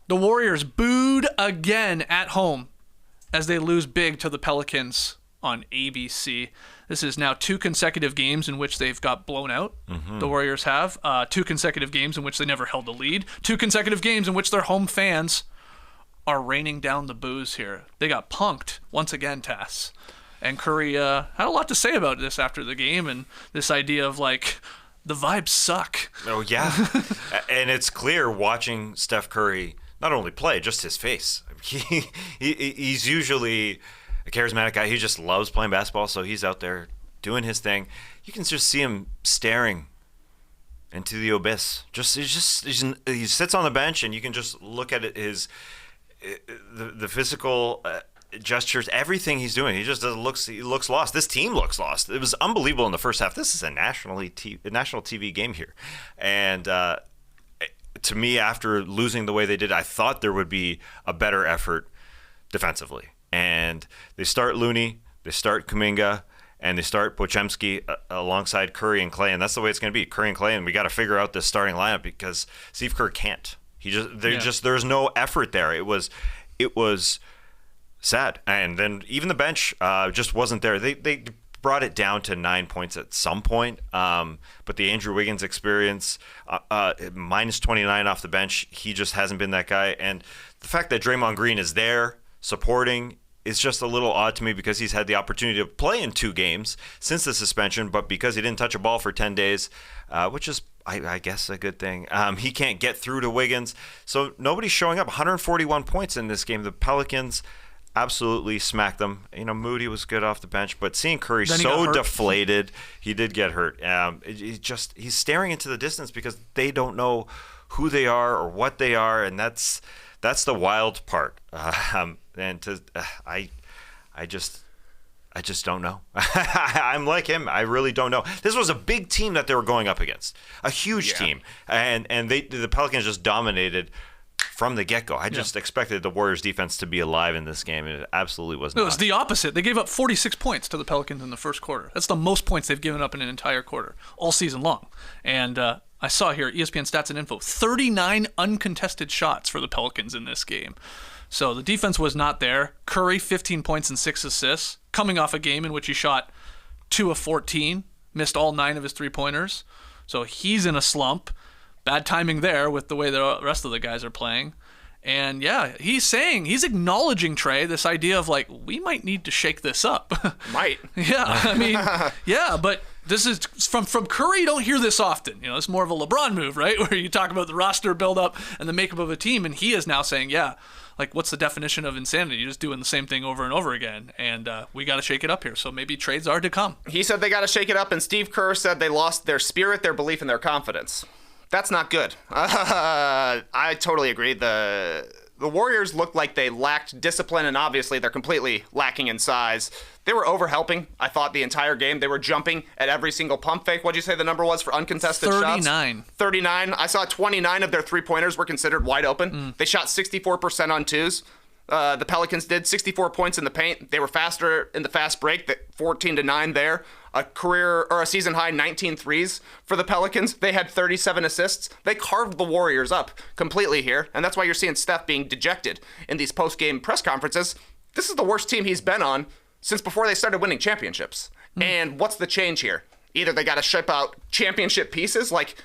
The Warriors booed again at home as they lose big to the Pelicans on ABC. This is now 2 consecutive games in which they've got blown out. The Warriors have 2 consecutive games in which they never held the lead. 2 consecutive games in which their home fans are raining down the boos here. They got punked once again, Tass. And Curry had a lot to say about this after the game and this idea of like, the vibes suck. Oh, yeah. And it's clear watching Steph Curry not only play, just his face. He's usually a charismatic guy. He just loves playing basketball, so he's out there doing his thing. You can just see him staring into the abyss. He sits on the bench, and you can just look at the physical gestures, everything he's doing. He just he looks lost. This team looks lost. It was unbelievable in the first half. This is a national TV game here, and to me, after losing the way they did, I thought there would be a better effort defensively. And they start Looney, they start Kuminga, and they start Pochemski alongside Curry and Clay, and that's the way it's going to be. Curry and Clay, and we got to figure out this starting lineup because Steve Kerr can't. There's no effort there. It was sad, and then even the bench just wasn't there. They brought it down to 9 points at some point, but the Andrew Wiggins experience, minus 29 off the bench, he just hasn't been that guy. And the fact that Draymond Green is there supporting is just a little odd to me because he's had the opportunity to play in 2 games since the suspension, but because he didn't touch a ball for 10 days, which is, I guess, a good thing. He can't get through to Wiggins, so nobody's showing up. 141 points in this game. The Pelicans absolutely smacked them. Moody was good off the bench, but seeing Curry so deflated, he did get hurt. He's staring into the distance because they don't know who they are or what they are, and that's the wild part. I just don't know. I'm like him. I really don't know. This was a big team that they were going up against, a huge team, and the Pelicans just dominated from the get-go. I just expected the Warriors defense to be alive in this game, and it absolutely was not. It was the opposite. They gave up 46 points to the Pelicans in the first quarter. That's the most points they've given up in an entire quarter, all season long. And I saw here, ESPN Stats and Info, 39 uncontested shots for the Pelicans in this game. So the defense was not there. Curry, 15 points and 6 assists, coming off a game in which he shot 2 of 14, missed all 9 of his three-pointers. So he's in a slump. Bad timing there with the way the rest of the guys are playing. And yeah, he's acknowledging, Trey, this idea of like, we might need to shake this up. Might. Yeah, I mean, yeah, but this is from Curry, you don't hear this often. It's more of a LeBron move, right? Where you talk about the roster buildup and the makeup of a team, and he is now saying, yeah, like, what's the definition of insanity? You're just doing the same thing over and over again, and we got to shake it up here. So maybe trades are to come. He said they got to shake it up, and Steve Kerr said they lost their spirit, their belief, and their confidence. That's not good. I totally agree. The Warriors looked like they lacked discipline, and obviously they're completely lacking in size. They were overhelping, I thought, the entire game. They were jumping at every single pump fake. What'd you say the number was for uncontested 39. shots? 39. I saw 29 of their three-pointers were considered wide open. They shot 64% on twos. The Pelicans did 64 points in the paint. They were faster in the fast break, 14-9 there. A season high 19 threes for the Pelicans. They had 37 assists. They carved the Warriors up completely here, and that's why you're seeing Steph being dejected in these post-game press conferences. This is the worst team he's been on since before they started winning championships. And what's the change here? Either they got to ship out championship pieces, like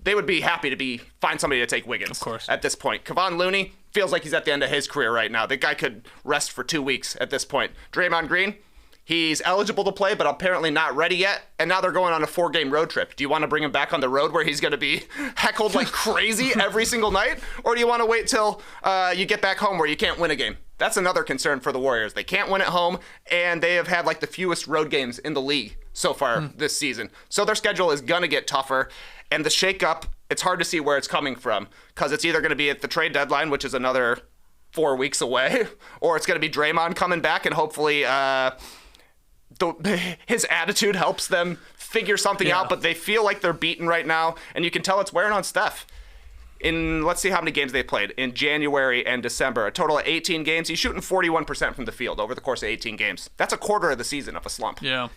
they would be happy to find somebody to take Wiggins. Of course. At this point. Kevon Looney feels like he's at the end of his career right now. The guy could rest for 2 weeks at this point. Draymond Green, he's eligible to play, but apparently not ready yet. And now they're going on a 4-game road trip. Do you want to bring him back on the road where he's going to be heckled like crazy every single night? Or do you want to wait till you get back home where you can't win a game? That's another concern for the Warriors. They can't win at home, and they have had like the fewest road games in the league so far this season. So their schedule is going to get tougher. And the shakeup, it's hard to see where it's coming from because it's either going to be at the trade deadline, which is another 4 weeks away, or it's going to be Draymond coming back and hopefully his attitude helps them figure something out, but they feel like they're beaten right now, and you can tell it's wearing on Steph. Let's see how many games they played in January and December. A total of 18 games. He's shooting 41% from the field over the course of 18 games. That's a quarter of the season of a slump. Yeah,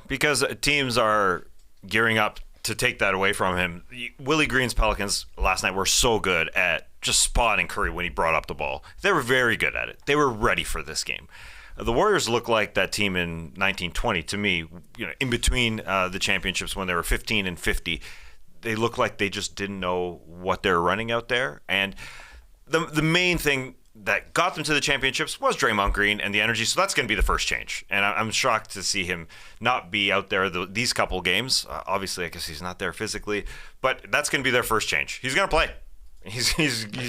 because teams are gearing up to take that away from him. Willie Green's Pelicans last night were so good at just spotting Curry when he brought up the ball. They were very good at it. They were ready for this game. The Warriors look like that team in 1920 to me, in between the championships when they were 15 and 50. They look like they just didn't know what they were running out there. And the main thing that got them to the championships was Draymond Green and the energy. So that's going to be the first change. And I'm shocked to see him not be out there these couple games. Obviously, I guess he's not there physically, but that's going to be their first change. He's going to play. He's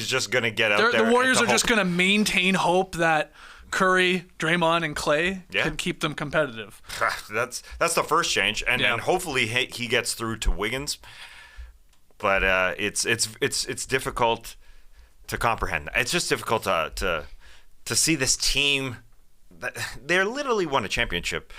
just going to get out there. The Warriors are just going to maintain hope that Curry, Draymond, and Clay can keep them competitive. That's the first change, and hopefully he gets through to Wiggins. But it's difficult to comprehend. It's just difficult to see this team. They literally won a championship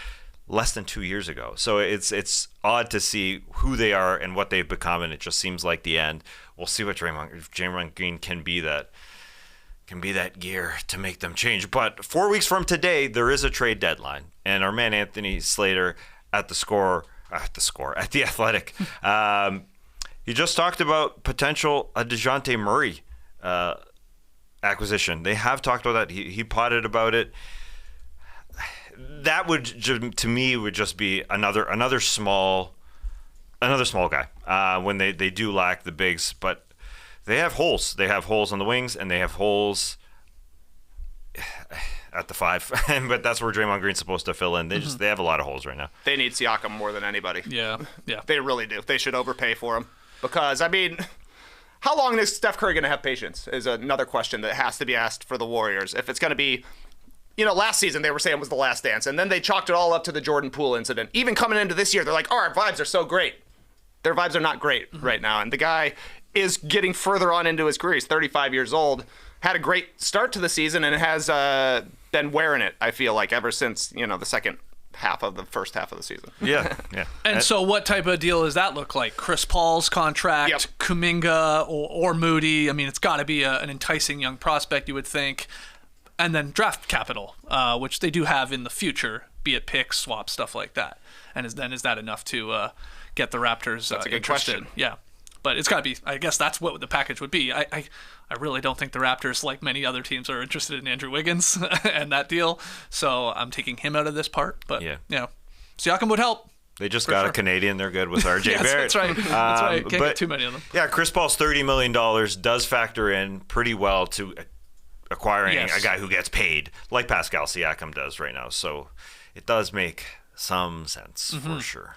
less than 2 years ago. So it's odd to see who they are and what they've become, and it just seems like the end. We'll see what Draymond Green can be that gear to make them change. But 4 weeks from today, there is a trade deadline, and our man Anthony Slater at The Athletic, he just talked about potential DeJounte Murray acquisition. They have talked about that. He potted about it. That would, to me, would just be another small guy when they do lack the bigs, but they have holes. They have holes on the wings, and they have holes at the 5. But that's where Draymond Green's supposed to fill in. They have a lot of holes right now. They need Siakam more than anybody. Yeah. They really do. They should overpay for him because how long is Steph Curry going to have patience is another question that has to be asked for the Warriors. If it's going to be, last season they were saying it was the last dance, and then they chalked it all up to the Jordan Poole incident. Even coming into this year, they're like, our vibes are so great. Their vibes are not great right now, and the guy is getting further on into his career. He's 35 years old, had a great start to the season, and has been wearing it, I feel like, ever since, the second half of the first half of the season. Yeah. And so what type of deal does that look like? Chris Paul's contract, Kuminga or Moody? It's got to be an enticing young prospect, you would think. And then draft capital, which they do have in the future, be it picks, swaps, stuff like that. And is that enough to get the Raptors That's a good interested? question. Yeah. But it's got to be, I guess that's what the package would be. I really don't think the Raptors, like many other teams, are interested in Andrew Wiggins and that deal. So I'm taking him out of this part. But, Siakam would help. They just got a Canadian. They're good with RJ Yes, Barrett. That's right. That's right. Can't get too many of them. Yeah, Chris Paul's $30 million does factor in pretty well to acquiring a guy who gets paid, like Pascal Siakam does right now. So it does make some sense for sure.